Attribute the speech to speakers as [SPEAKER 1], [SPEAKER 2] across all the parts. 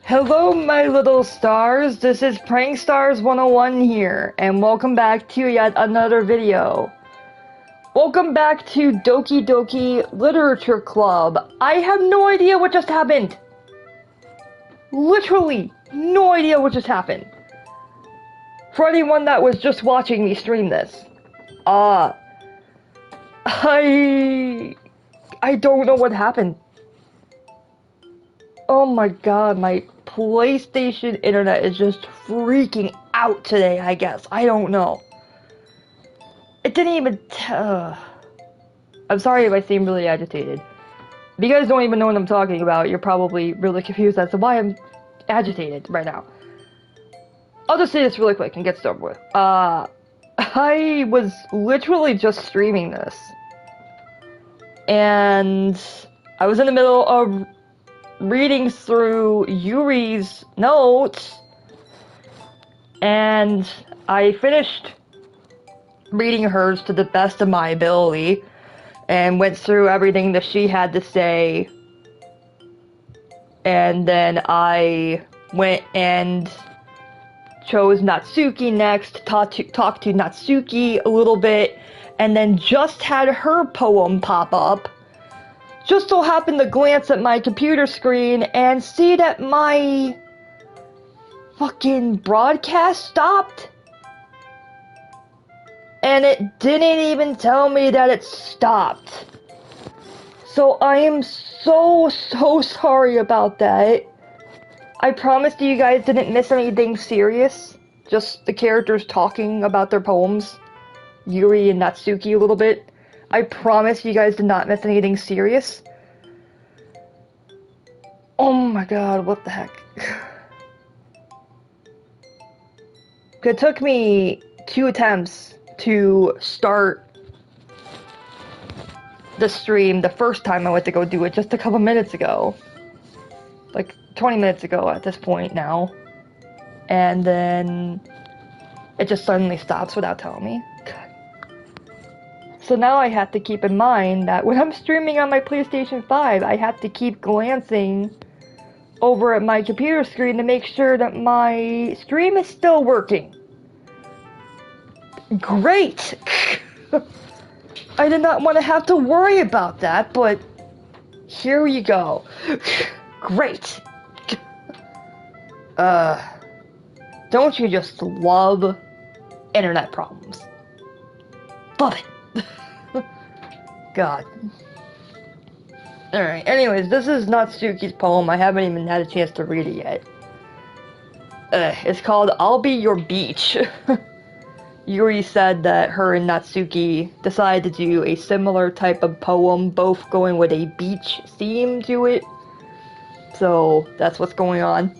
[SPEAKER 1] Hello, my little stars. This is Prank Stars 101 here, and welcome back to yet another video. Welcome back to Doki Doki Literature Club. I have no idea what just happened. Literally, no idea what just happened. For anyone that was just watching me stream this, I don't know what happened. Oh my god, my PlayStation internet is just freaking out today, I guess. I don't know. It didn't even I'm sorry if I seem really agitated. If you guys don't even know what I'm talking about, you're probably really confused as to why I'm agitated right now. I'll just say this really quick and get started with. I was literally just streaming this. And I was in the middle of reading through Yuri's notes, and I finished reading hers to the best of my ability, and went through everything that she had to say, and then I went and chose Natsuki next, talked to Natsuki a little bit, and then just had her poem pop up. Just so happened to glance at my computer screen and see that my fucking broadcast stopped. And it didn't even tell me that it stopped. So I am so sorry about that. I promise you guys didn't miss anything serious. Just the characters talking about their poems. Yuri and Natsuki a little bit. I promise you guys did not miss anything serious. Oh my god, what the heck. It took me 2 attempts to start the stream the first time I went to go do it just a couple minutes ago. Like 20 minutes ago at this point now. And then it just suddenly stops without telling me. So now I have to keep in mind that when I'm streaming on my PlayStation 5, I have to keep glancing over at my computer screen to make sure that my stream is still working. Great! I did not want to have to worry about that, but here you go. Great! Don't you just love internet problems? Love it! God. Alright, anyways, this is Natsuki's poem. I haven't even had a chance to read it yet. It's called I'll Be Your Beach. Yuri said that her and Natsuki decided to do a similar type of poem, both going with a beach theme to it. So, that's what's going on.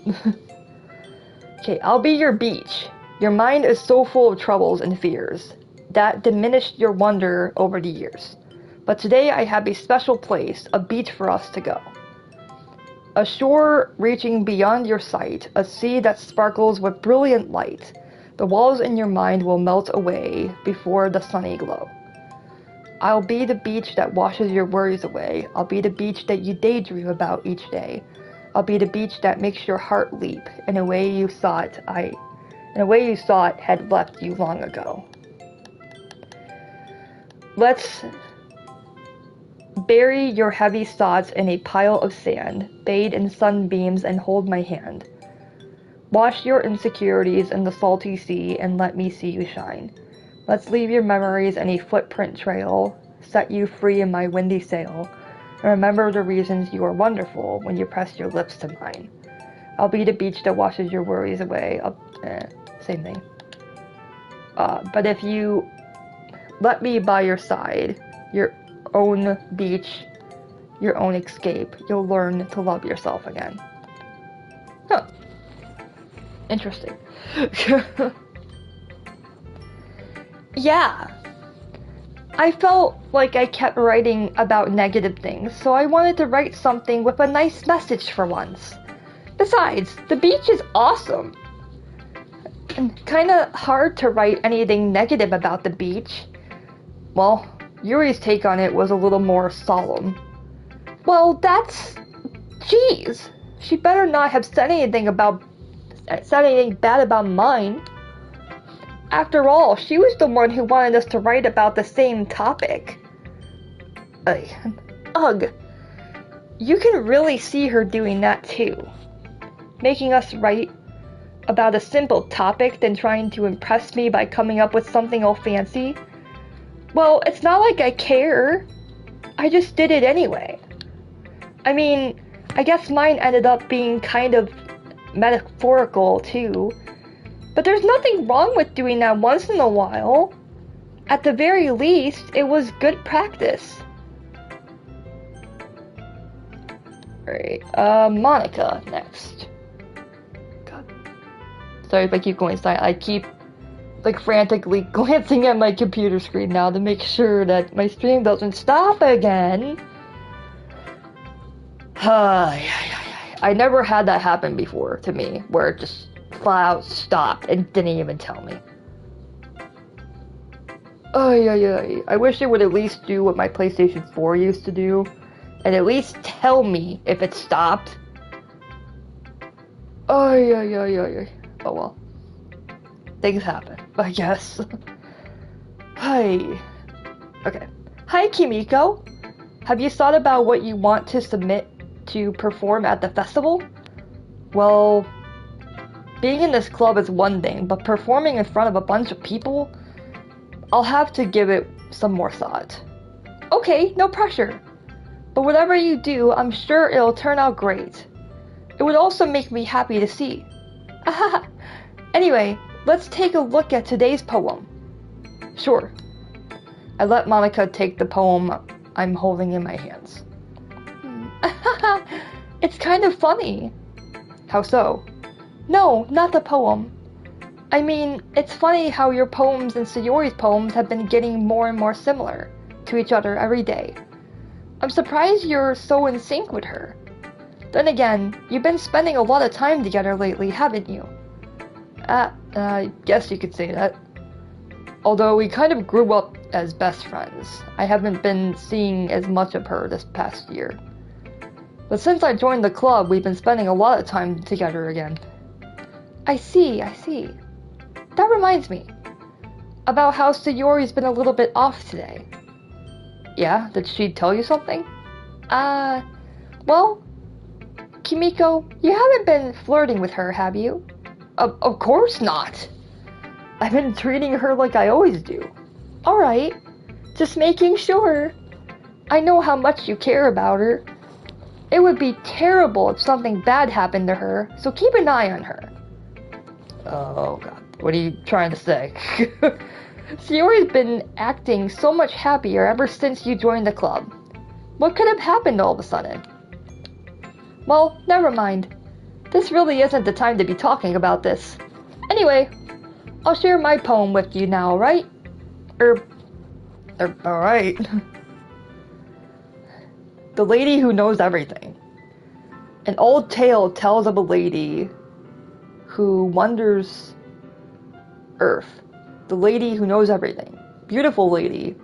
[SPEAKER 1] Okay, I'll be your beach. Your mind is so full of troubles and fears that diminished your wonder over the years. But today I have a special place, a beach for us to go. A shore reaching beyond your sight, a sea that sparkles with brilliant light. The walls in your mind will melt away before the sunny glow. I'll be the beach that washes your worries away. I'll be the beach that you daydream about each day. I'll be the beach that makes your heart leap in a way you thought had left you long ago. Let's bury your heavy thoughts in a pile of sand, bathe in sunbeams and hold my hand. Wash your insecurities in the salty sea and let me see you shine. Let's leave your memories in a footprint trail, set you free in my windy sail, and remember the reasons you are wonderful when you press your lips to mine. I'll be the beach that washes your worries away. Same thing. But if you let me by your side, your own beach, your own escape, you'll learn to love yourself again. Huh. Interesting. Yeah. I felt like I kept writing about negative things, so I wanted to write something with a nice message for once. Besides, the beach is awesome. And kinda hard to write anything negative about the beach. Well, Yuri's take on it was a little more solemn. Well, that's... Jeez. She better not have said anything bad about mine. After all, she was the one who wanted us to write about the same topic. Ugh. You can really see her doing that too. Making us write about a simple topic than trying to impress me by coming up with something all fancy. Well, it's not like I care. I just did it anyway. I mean, I guess mine ended up being kind of metaphorical too. But there's nothing wrong with doing that once in a while. At the very least, it was good practice. Alright, Monica next. God. Sorry if I keep going silent. I keep, frantically glancing at my computer screen now to make sure that my stream doesn't stop again. I never had that happen before to me, where it just flat out stopped and didn't even tell me. I wish it would at least do what my PlayStation 4 used to do, and at least tell me if it stopped. Oh well. Things happen, I guess. Hi. Okay. Hi, Kimiko. Have you thought about what you want to submit to perform at the festival? Well, being in this club is one thing, but performing in front of a bunch of people, I'll have to give it some more thought. Okay, no pressure. But whatever you do, I'm sure it'll turn out great. It would also make me happy to see. Anyway, let's take a look at today's poem. Sure. I let Monica take the poem I'm holding in my hands. It's kind of funny. How so? No, not the poem. I mean, it's funny how your poems and Sayori's poems have been getting more and more similar to each other every day. I'm surprised you're so in sync with her. Then again, you've been spending a lot of time together lately, haven't you? I guess you could say that. Although we kind of grew up as best friends, I haven't been seeing as much of her this past year. But since I joined the club, we've been spending a lot of time together again. I see. That reminds me. About how Sayori's been a little bit off today. Yeah? Did she tell you something? Well, Kimiko, you haven't been flirting with her, have you? Of course not. I've been treating her like I always do. Alright. Just making sure. I know how much you care about her. It would be terrible if something bad happened to her, so keep an eye on her. Oh god, what are you trying to say? Sayori's been acting so much happier ever since you joined the club. What could have happened all of a sudden? Well, never mind. This really isn't the time to be talking about this. Anyway, I'll share my poem with you now, right? Alright. The Lady Who Knows Everything. An old tale tells of a lady who wanders Earth. The lady who knows everything. Beautiful lady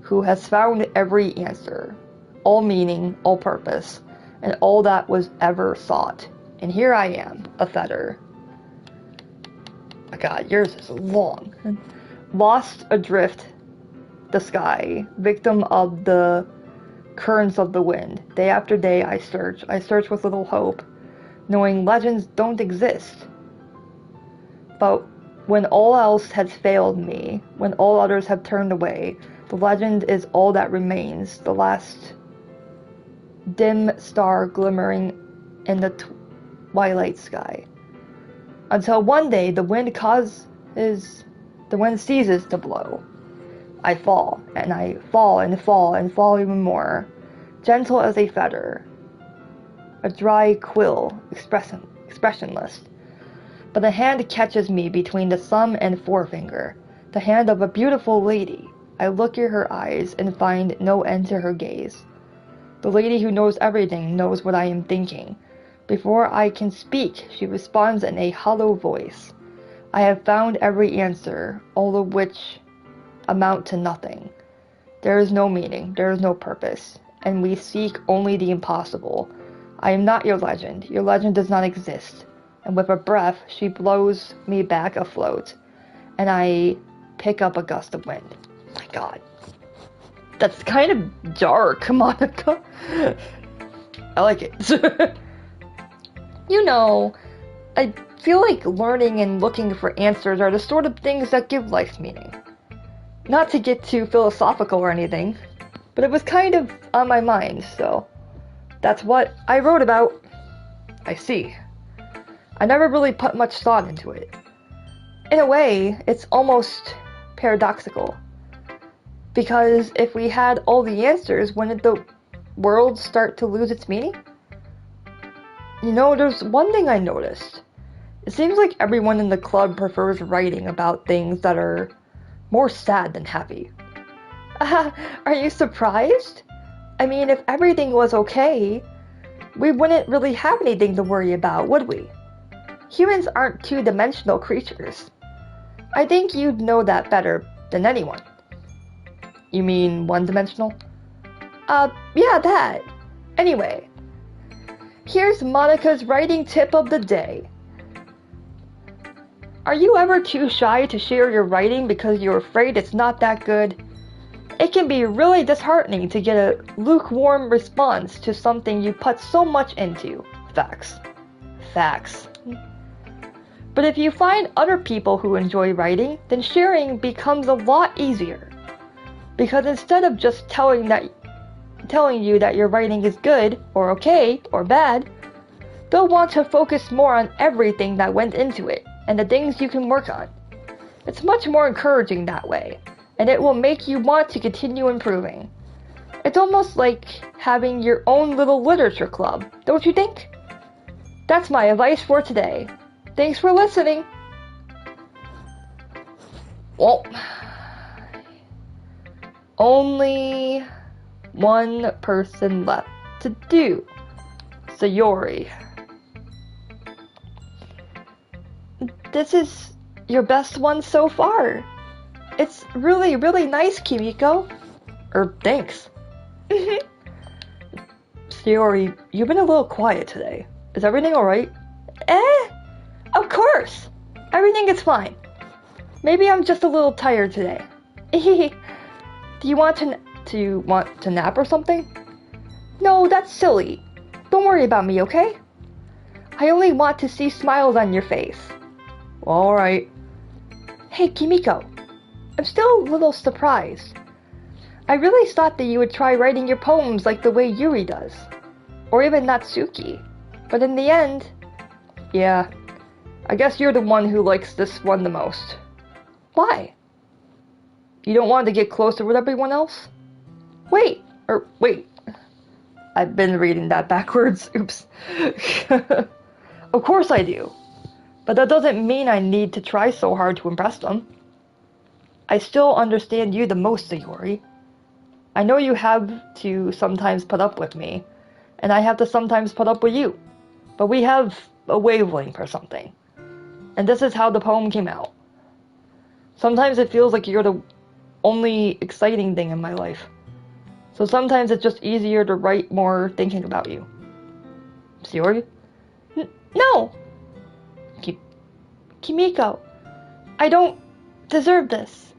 [SPEAKER 1] who has found every answer, all meaning, all purpose, and all that was ever sought. And here I am, a feather. My god, yours is long. Lost adrift the sky, victim of the currents of the wind. Day after day I search with little hope, knowing legends don't exist. But when all else has failed me, when all others have turned away, the legend is all that remains, the last dim star glimmering in the twilight sky. Until one day the wind ceases to blow. I fall, and I fall and fall and fall even more, gentle as a feather, a dry quill, expressionless. But a hand catches me between the thumb and forefinger, the hand of a beautiful lady. I look at her eyes and find no end to her gaze. The lady who knows everything knows what I am thinking. Before I can speak, she responds in a hollow voice. I have found every answer, all of which amount to nothing. There is no meaning, there is no purpose, and we seek only the impossible, I am not your legend. Your legend does not exist. And with a breath, she blows me back afloat. And I pick up a gust of wind. My god. That's kind of dark, Monica. I like it. You know, I feel like learning and looking for answers are the sort of things that give life meaning. Not to get too philosophical or anything, but it was kind of on my mind, so that's what I wrote about. I see. I never really put much thought into it. In a way, it's almost paradoxical. Because if we had all the answers, wouldn't the world start to lose its meaning? You know, there's one thing I noticed. It seems like everyone in the club prefers writing about things that are more sad than happy. Are you surprised? I mean, if everything was okay, we wouldn't really have anything to worry about, would we? Humans aren't two-dimensional creatures. I think you'd know that better than anyone. You mean one-dimensional? Yeah, that. Anyway, here's Monica's writing tip of the day. Are you ever too shy to share your writing because you're afraid it's not that good? It can be really disheartening to get a lukewarm response to something you put so much into. Facts. Facts. But if you find other people who enjoy writing, then sharing becomes a lot easier. Because instead of just telling you that your writing is good, or okay, or bad, they'll want to focus more on everything that went into it, and the things you can work on. It's much more encouraging that way, and it will make you want to continue improving. It's almost like having your own little literature club, don't you think? That's my advice for today. Thanks for listening. Well, only one person left to do. Sayori. This is your best one so far. It's really, really nice, Kimiko. Thanks. Sayori, you've been a little quiet today. Is everything alright? Of course. Everything is fine. Maybe I'm just a little tired today. Do you want to nap or something? No, that's silly. Don't worry about me, okay? I only want to see smiles on your face. Alright. Hey, Kimiko. I'm still a little surprised. I really thought that you would try writing your poems like the way Yuri does. Or even Natsuki. But in the end, yeah, I guess you're the one who likes this one the most. Why? You don't want to get closer with everyone else? Wait. I've been reading that backwards. Oops. Of course I do. But that doesn't mean I need to try so hard to impress them. I still understand you the most, Sayori. I know you have to sometimes put up with me, and I have to sometimes put up with you. But we have a wavelength or something. And this is how the poem came out. Sometimes it feels like you're the only exciting thing in my life. So sometimes it's just easier to write more thinking about you. Sayori? No! Kimiko, I don't deserve this.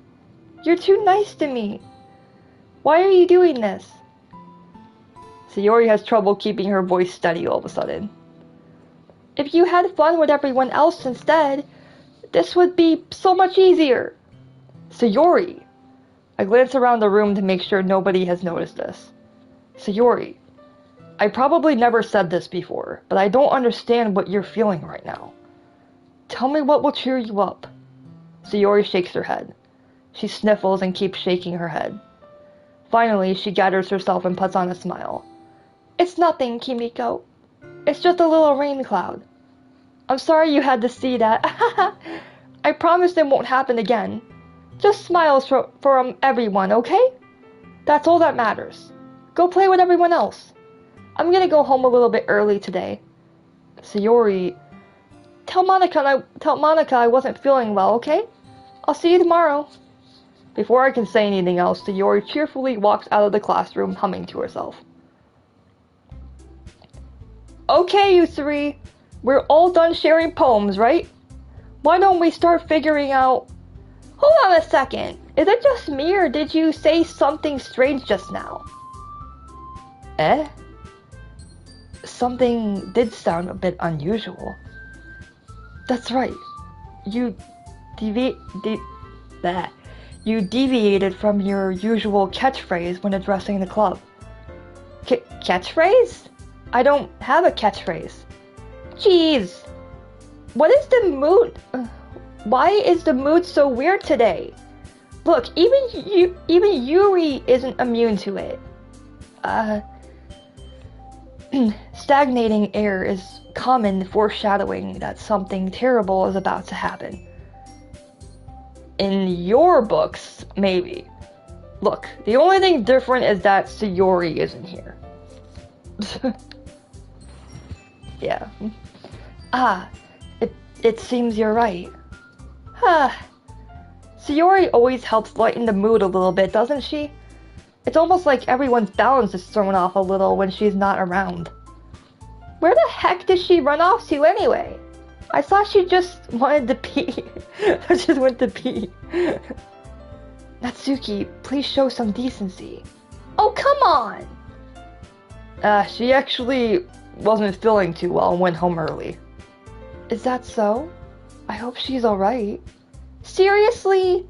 [SPEAKER 1] You're too nice to me. Why are you doing this? Sayori has trouble keeping her voice steady all of a sudden. If you had fun with everyone else instead, this would be so much easier. Sayori! I glance around the room to make sure nobody has noticed this. Sayori, I probably never said this before, but I don't understand what you're feeling right now. Tell me what will cheer you up. Sayori shakes her head. She sniffles and keeps shaking her head. Finally, she gathers herself and puts on a smile. It's nothing, Kimiko. It's just a little rain cloud. I'm sorry you had to see that. I promise it won't happen again. Just smiles for everyone, okay? That's all that matters. Go play with everyone else. I'm gonna go home a little bit early today. Sayori, tell Monica I wasn't feeling well, okay? I'll see you tomorrow. Before I can say anything else, Sayori cheerfully walks out of the classroom, humming to herself. Okay, you three. We're all done sharing poems, right? Why don't we start figuring out... Hold on a second. Is it just me or did you say something strange just now? Eh? Something did sound a bit unusual. That's right. You You deviated from your usual catchphrase when addressing the club. Catchphrase? I don't have a catchphrase. Jeez. What is the mood? Why is the mood so weird today? Look, even Yuri isn't immune to it. Stagnating air is common foreshadowing that something terrible is about to happen. In your books, maybe. Look, the only thing different is that Sayori isn't here. Yeah. It seems you're right. Sayori always helps lighten the mood a little bit, doesn't she? It's almost like everyone's balance is thrown off a little when she's not around. Where the heck did she run off to anyway? I thought she just wanted to pee. I just went to pee. Natsuki, please show some decency. Oh, come on! She actually wasn't feeling too well and went home early. Is that so? I hope she's alright. Seriously?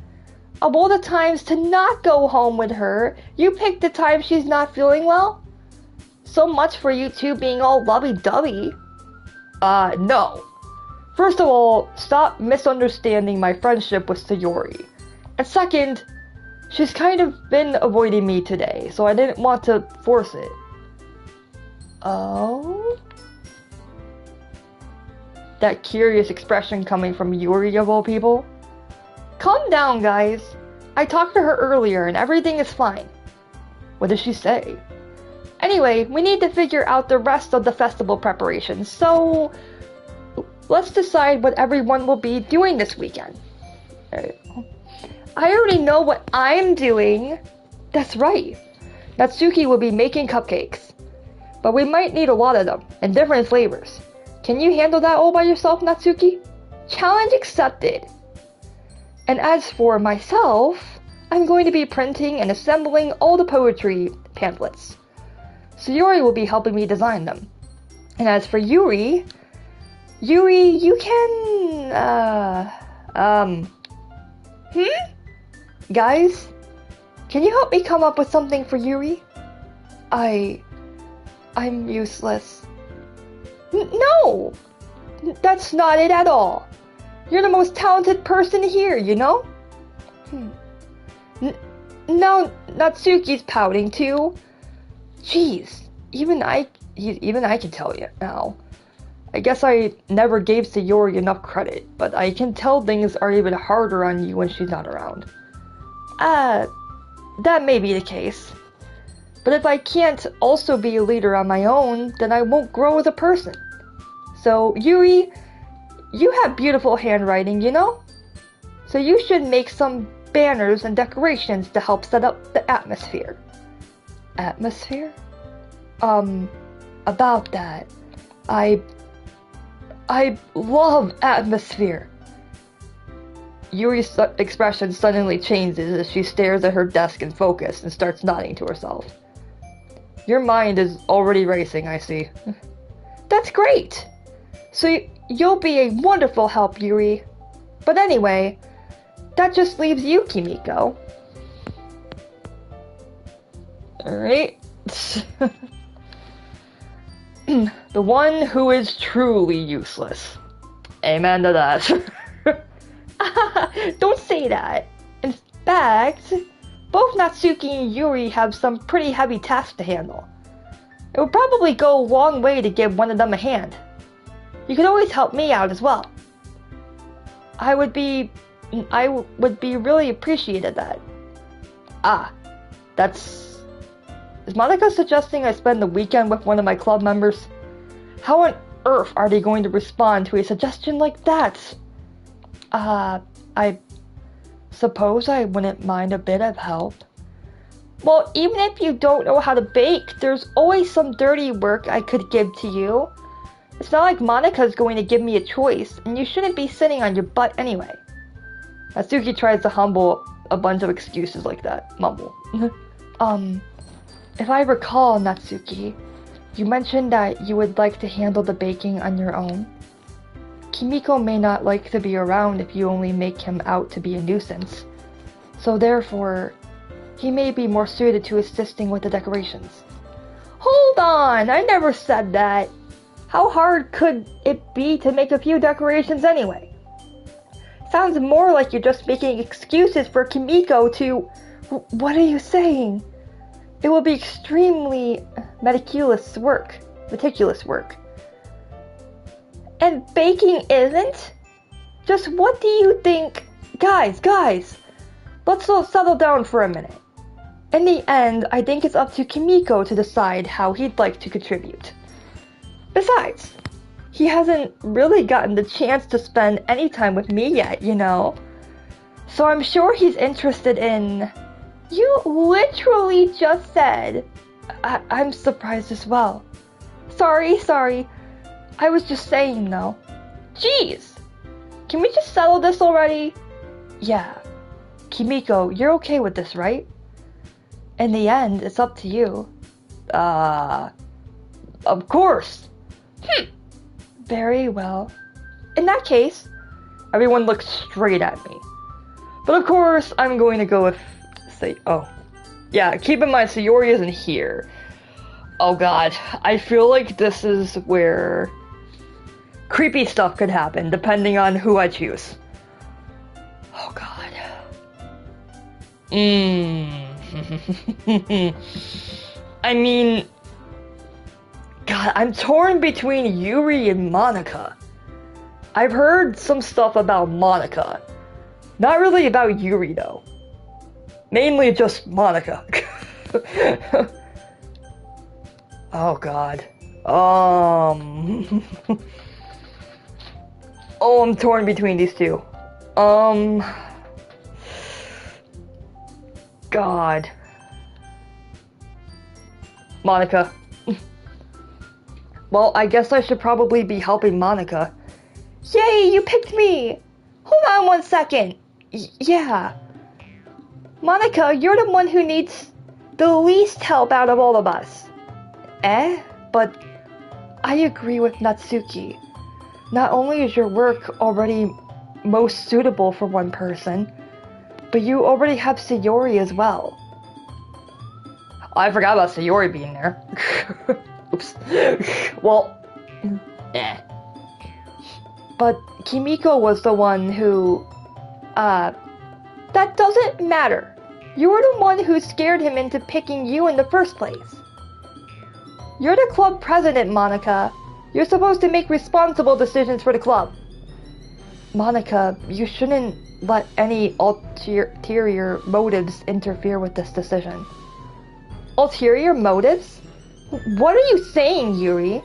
[SPEAKER 1] Of all the times to not go home with her, you picked the time she's not feeling well? So much for you two being all lovey-dovey. No. First of all, stop misunderstanding my friendship with Sayori. And second, she's kind of been avoiding me today, so I didn't want to force it. Oh? That curious expression coming from Yuri of all people? Calm down, guys. I talked to her earlier and everything is fine. What did she say? Anyway, we need to figure out the rest of the festival preparations, so let's decide what everyone will be doing this weekend. I already know what I'm doing. That's right. Natsuki will be making cupcakes. But we might need a lot of them, and different flavors. Can you handle that all by yourself, Natsuki? Challenge accepted. And as for myself, I'm going to be printing and assembling all the poetry pamphlets. Sayori will be helping me design them. And as for Yuri, you can, Guys, can you help me come up with something for Yuri? I'm useless. No! That's not it at all. You're the most talented person here, you know? Now Natsuki's pouting too. Jeez, even I can tell you now. I guess I never gave Sayori enough credit, but I can tell things are even harder on you when she's not around. That may be the case. But if I can't also be a leader on my own, then I won't grow as a person. So, Yuri, you have beautiful handwriting, you know? So you should make some banners and decorations to help set up the atmosphere. Atmosphere? About that. I love atmosphere. Yuri's expression suddenly changes as she stares at her desk in focus and starts nodding to herself. Your mind is already racing, I see. That's great! So you'll be a wonderful help, Yuri. But anyway, that just leaves you, Kimiko. Alright. The one who is truly useless. Amen to that. Don't say that. In fact, both Natsuki and Yuri have some pretty heavy tasks to handle. It would probably go a long way to give one of them a hand. You could always help me out as well. I would be really appreciated that. Is Monica suggesting I spend the weekend with one of my club members? How on earth are they going to respond to a suggestion like that? I suppose I wouldn't mind a bit of help. Well, even if you don't know how to bake, there's always some dirty work I could give to you. It's not like Monika's going to give me a choice, and you shouldn't be sitting on your butt anyway. Natsuki tries to humble a bunch of excuses like that. Mumble. If I recall, Natsuki, you mentioned that you would like to handle the baking on your own. Kimiko may not like to be around if you only make him out to be a nuisance. So therefore, he may be more suited to assisting with the decorations. Hold on! I never said that! How hard could it be to make a few decorations anyway? Sounds more like you're just making excuses for Kimiko to... What are you saying? It will be extremely meticulous work. And baking isn't? Just what do you think? Guys, let's all settle down for a minute. In the end, I think it's up to Kimiko to decide how he'd like to contribute. Besides, he hasn't really gotten the chance to spend any time with me yet, you know? So I'm sure he's interested in... You literally just said... I'm surprised as well. Sorry. I was just saying though. Jeez! Can we just settle this already? Yeah. Kimiko, you're okay with this, right? In the end, it's up to you. Of course. Very well. In that case, everyone looks straight at me. But of course, I'm going to go with... Oh. Yeah, keep in mind, Sayori isn't here. Oh god, I feel like this is where creepy stuff could happen, depending on who I choose. Oh god. I mean... God, I'm torn between Yuri and Monika. I've heard some stuff about Monika. Not really about Yuri, though. Mainly just Monika. Oh god. Oh, I'm torn between these two. God. Monika. Well, I guess I should probably be helping Monika. Yay, you picked me! Hold on 1 second. Yeah. Monika, you're the one who needs the least help out of all of us. But I agree with Natsuki. Not only is your work already most suitable for one person, but you already have Sayori as well. I forgot about Sayori being there. Oops. Well, But Kimiko was the one who, that doesn't matter. You were the one who scared him into picking you in the first place. You're the club president, Monika. You're supposed to make responsible decisions for the club. Monika, you shouldn't let any ulterior motives interfere with this decision. Ulterior motives? What are you saying, Yuri?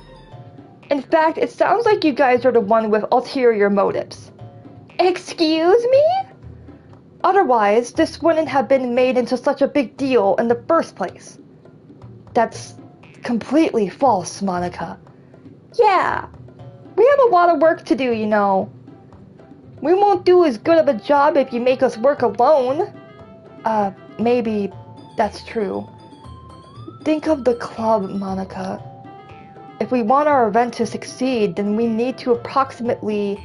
[SPEAKER 1] In fact, it sounds like you guys are the one with ulterior motives. Excuse me? Otherwise, this wouldn't have been made into such a big deal in the first place. That's completely false, Monika. Yeah, we have a lot of work to do, you know. We won't do as good of a job if you make us work alone. Maybe that's true. Think of the club, Monika. If we want our event to succeed, then we need to appropriately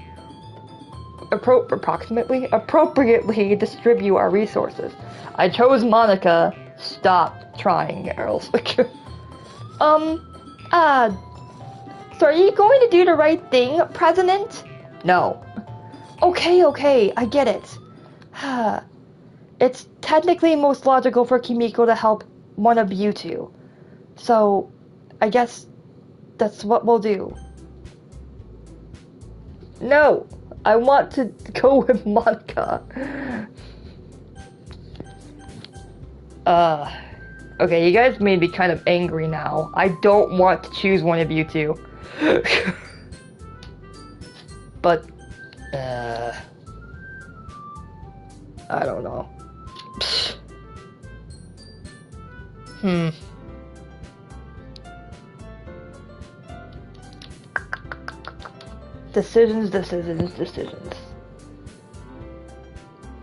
[SPEAKER 1] distribute our resources. I chose Monika. Stop trying, girls. So are you going to do the right thing, President? No. Okay, I get it. It's technically most logical for Kimiko to help one of you two. So, I guess that's what we'll do. No, I want to go with Monika. Okay, you guys made me kind of angry now. I don't want to choose one of you two. But, I don't know. Decisions, decisions, decisions.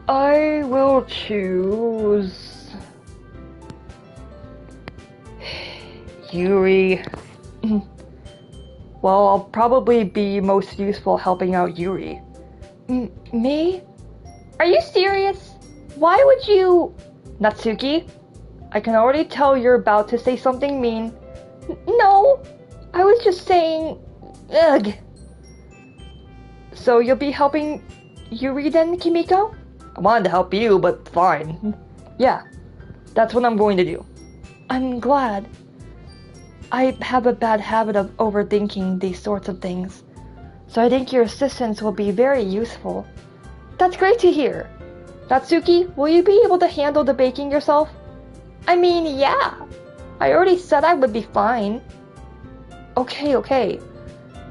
[SPEAKER 1] I will choose Yuri. Well, I'll probably be most useful helping out Yuri. Me? Are you serious? Why would you... Natsuki, I can already tell you're about to say something mean. No, I was just saying... Ugh. So you'll be helping Yuri then, Kimiko? I wanted to help you, but fine. Yeah, that's what I'm going to do. I'm glad. I have a bad habit of overthinking these sorts of things, so I think your assistance will be very useful. That's great to hear. Natsuki, will you be able to handle the baking yourself? I mean, yeah. I already said I would be fine. Okay.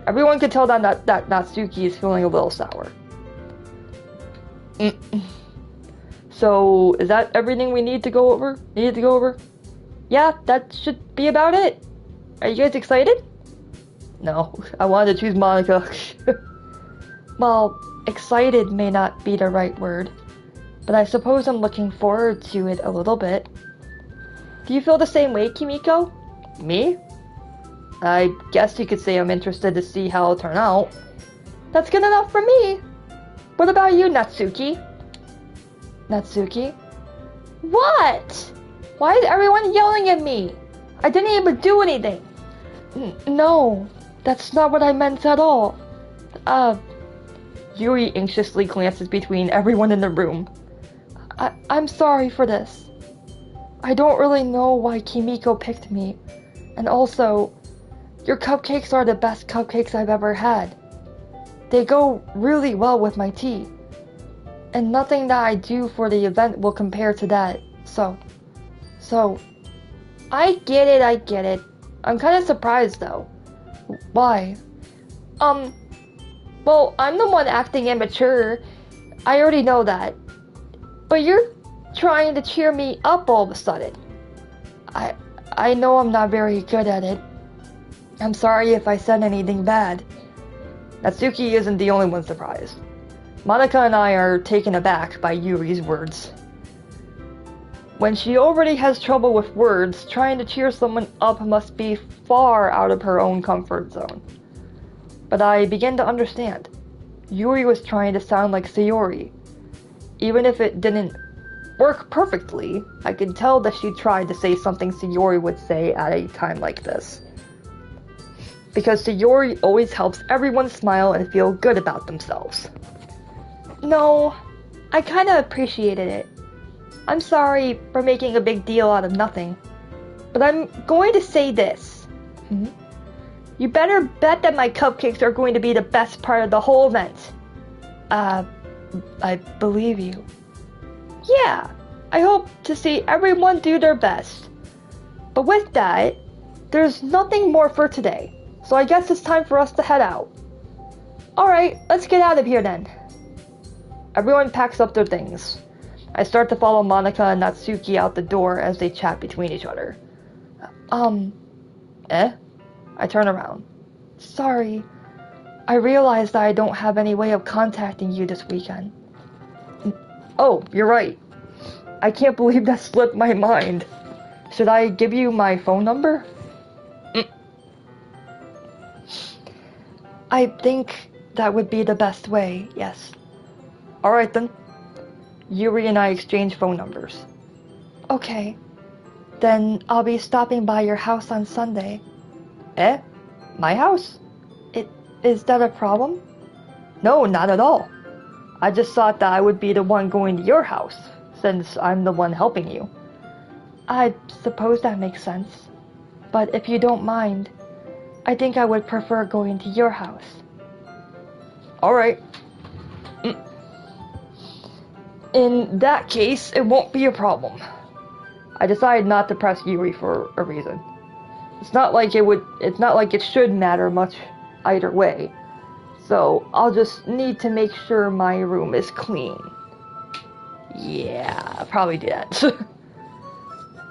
[SPEAKER 1] Everyone can tell that Natsuki is feeling a little sour. So, is that everything we need to go over? Yeah, that should be about it. Are you guys excited? No, I wanted to choose Monica. Well, excited may not be the right word, but I suppose I'm looking forward to it a little bit. Do you feel the same way, Kimiko? Me? I guess you could say I'm interested to see how it'll turn out. That's good enough for me. What about you, Natsuki? Natsuki? What? Why is everyone yelling at me? I didn't even do anything. No, that's not what I meant at all. Yuri anxiously glances between everyone in the room. I'm sorry for this. I don't really know why Kimiko picked me. And also, your cupcakes are the best cupcakes I've ever had. They go really well with my tea. And nothing that I do for the event will compare to that. So, I get it. I'm kind of surprised though. Why? Well, I'm the one acting immature. I already know that. But you're trying to cheer me up all of a sudden. I know I'm not very good at it. I'm sorry if I said anything bad. Natsuki isn't the only one surprised. Monica and I are taken aback by Yuri's words. When she already has trouble with words, trying to cheer someone up must be far out of her own comfort zone. But I begin to understand. Yuri was trying to sound like Sayori. Even if it didn't work perfectly, I could tell that she tried to say something Sayori would say at a time like this. Because Sayori always helps everyone smile and feel good about themselves. No, I kinda appreciated it. I'm sorry for making a big deal out of nothing, but I'm going to say this. You better bet that my cupcakes are going to be the best part of the whole event. I believe you. Yeah, I hope to see everyone do their best. But with that, there's nothing more for today, so I guess it's time for us to head out. Alright, let's get out of here then. Everyone packs up their things. I start to follow Monica and Natsuki out the door as they chat between each other. I turn around. Sorry. I realized that I don't have any way of contacting you this weekend. Oh, you're right. I can't believe that slipped my mind. Should I give you my phone number? I think that would be the best way, yes. Alright then. Yuri and I exchange phone numbers. Okay. Then I'll be stopping by your house on Sunday. My house? Is that a problem? No, not at all. I just thought that I would be the one going to your house, since I'm the one helping you. I suppose that makes sense. But if you don't mind, I think I would prefer going to your house. Alright. In that case, it won't be a problem. I decided not to press Yuri for a reason. It's not like it should matter much either way. So, I'll just need to make sure my room is clean. Yeah, I'll probably do that.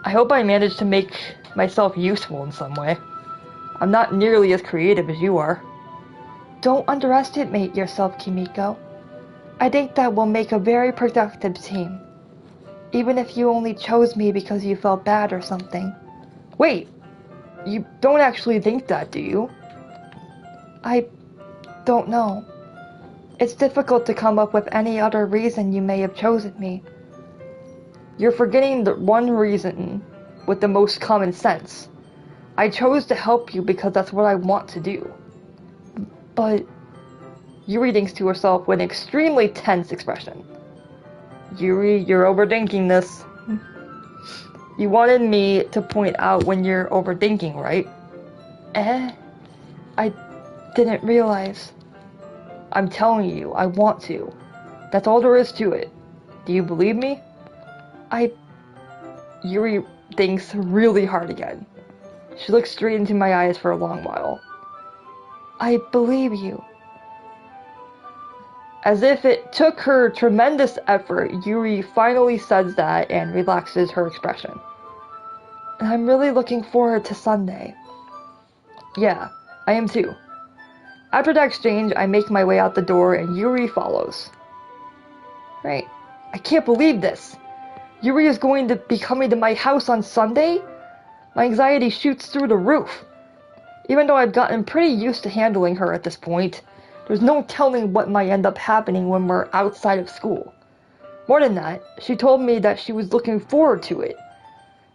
[SPEAKER 1] I hope I managed to make myself useful in some way. I'm not nearly as creative as you are. Don't underestimate yourself, Kimiko. I think that we'll make a very productive team. Even if you only chose me because you felt bad or something. Wait, you don't actually think that, do you? I don't know. It's difficult to come up with any other reason you may have chosen me. You're forgetting the one reason with the most common sense. I chose to help you because that's what I want to do. But Yuri thinks to herself with an extremely tense expression. Yuri, you're overthinking this. You wanted me to point out when you're overthinking, right? I didn't realize. I'm telling you, I want to. That's all there is to it. Do you believe me? Yuri thinks really hard again. She looks straight into my eyes for a long while. I believe you. As if it took her tremendous effort, Yuri finally says that and relaxes her expression. And I'm really looking forward to Sunday. Yeah, I am too. After that exchange, I make my way out the door and Yuri follows. Right. I can't believe this. Yuri is going to be coming to my house on Sunday? My anxiety shoots through the roof. Even though I've gotten pretty used to handling her at this point, there's no telling what might end up happening when we're outside of school. More than that, she told me that she was looking forward to it.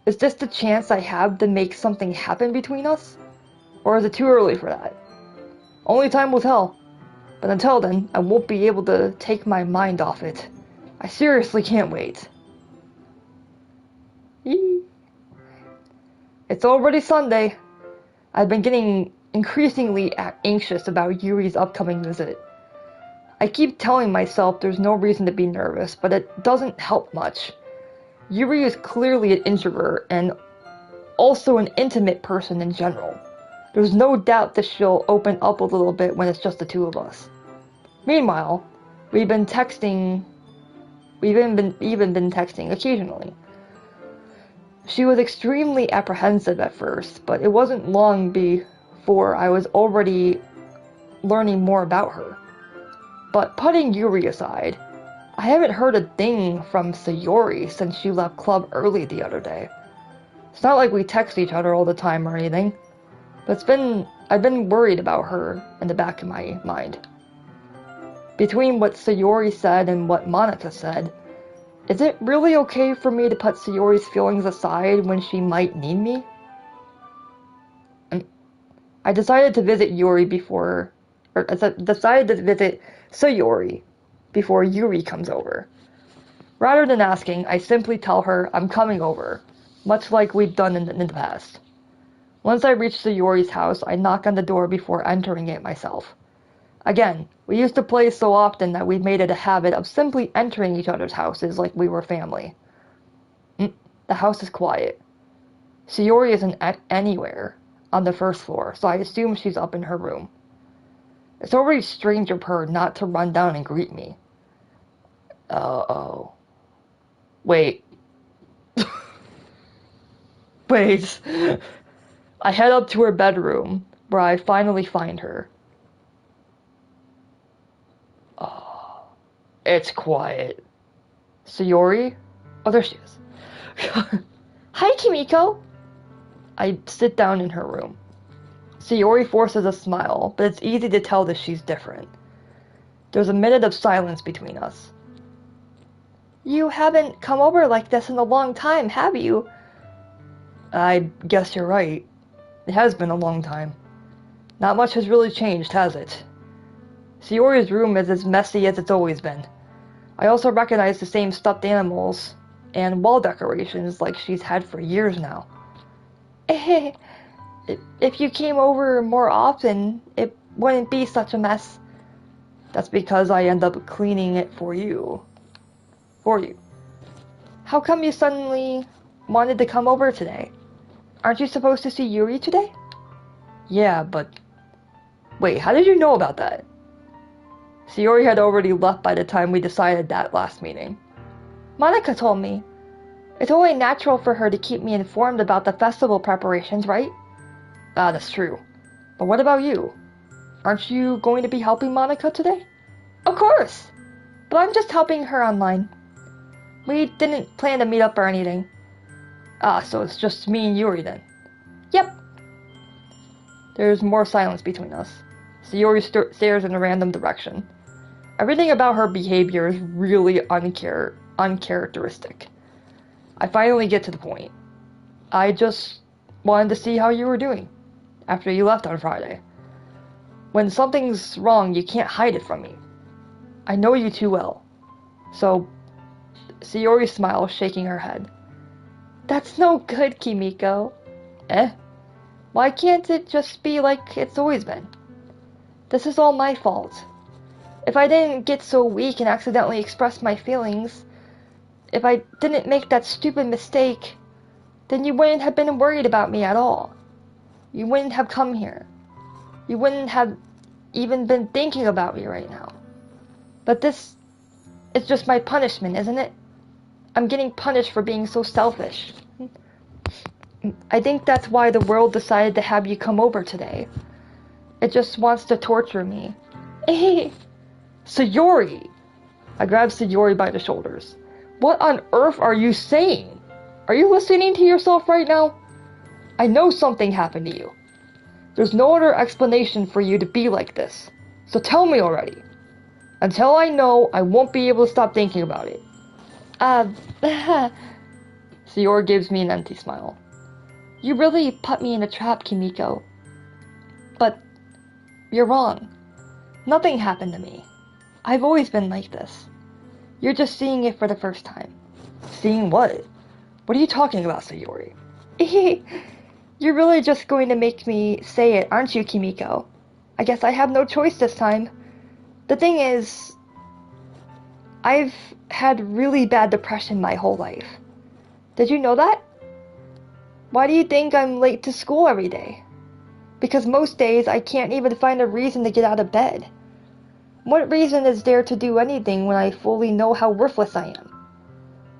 [SPEAKER 1] Is this the chance I have to make something happen between us? Or is it too early for that? Only time will tell. But until then, I won't be able to take my mind off it. I seriously can't wait. Yee. It's already Sunday. I've been getting increasingly anxious about Yuri's upcoming visit. I keep telling myself there's no reason to be nervous, but it doesn't help much. Yuri is clearly an introvert and also an intimate person in general. There's no doubt that she'll open up a little bit when it's just the two of us. Meanwhile, we've been texting. We've even been texting occasionally. She was extremely apprehensive at first, but it wasn't long before I was already learning more about her. But putting Yuri aside, I haven't heard a thing from Sayori since she left club early the other day. It's not like we text each other all the time or anything, but I've been worried about her in the back of my mind. Between what Sayori said and what Monica said, is it really okay for me to put Sayori's feelings aside when she might need me? I decided to visit Sayori before Yuri comes over. Rather than asking, I simply tell her I'm coming over, much like we've done in the past. Once I reach Sayori's house, I knock on the door before entering it myself. Again, we used to play so often that we made it a habit of simply entering each other's houses like we were family. The house is quiet. Sayori isn't anywhere on the first floor, so I assume she's up in her room. It's already strange of her not to run down and greet me. Uh-oh. Wait. Wait. I head up to her bedroom, where I finally find her. Oh, it's quiet. Sayori? Oh, there she is. Hi, Kimiko. I sit down in her room. Sayori forces a smile, but it's easy to tell that she's different. There's a minute of silence between us. You haven't come over like this in a long time, have you? I guess you're right. It has been a long time. Not much has really changed, has it? Sayori's room is as messy as it's always been. I also recognize the same stuffed animals and wall decorations like she's had for years now. If you came over more often, it wouldn't be such a mess. That's because I end up cleaning it for you. How come you suddenly wanted to come over today? Aren't you supposed to see Yuri today? Yeah, but... Wait, how did you know about that? Sayori had already left by the time we decided that last meeting. Monica told me. It's only natural for her to keep me informed about the festival preparations, right? Ah, that's true. But what about you? Aren't you going to be helping Monica today? Of course! But I'm just helping her online. We didn't plan to meet up or anything. Ah, so it's just me and Yuri then. Yep. There's more silence between us. Sayori stares in a random direction. Everything about her behavior is really uncharacteristic. I finally get to the point. I just wanted to see how you were doing after you left on Friday. When something's wrong, you can't hide it from me. I know you too well. So, Sayori smiles, shaking her head. That's no good, Kimiko. Eh? Why can't it just be like it's always been? This is all my fault. If I didn't get so weak and accidentally express my feelings, if I didn't make that stupid mistake, then you wouldn't have been worried about me at all. You wouldn't have come here. You wouldn't have even been thinking about me right now. But this is just my punishment, isn't it? I'm getting punished for being so selfish. I think that's why the world decided to have you come over today. It just wants to torture me. Sayori! I grab Sayori by the shoulders. What on earth are you saying? Are you listening to yourself right now? I know something happened to you. There's no other explanation for you to be like this. So tell me already. Until I know, I won't be able to stop thinking about it. Sayori gives me an empty smile. You really put me in a trap, Kimiko. But you're wrong. Nothing happened to me. I've always been like this. You're just seeing it for the first time. Seeing what? What are you talking about, Sayori? You're really just going to make me say it, aren't you, Kimiko? I guess I have no choice this time. The thing is, I've had really bad depression my whole life. Did you know that? Why do you think I'm late to school every day? Because most days I can't even find a reason to get out of bed. What reason is there to do anything when I fully know how worthless I am?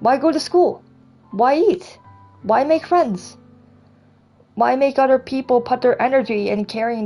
[SPEAKER 1] Why go to school? Why eat? Why make friends? Why make other people put their energy in carrying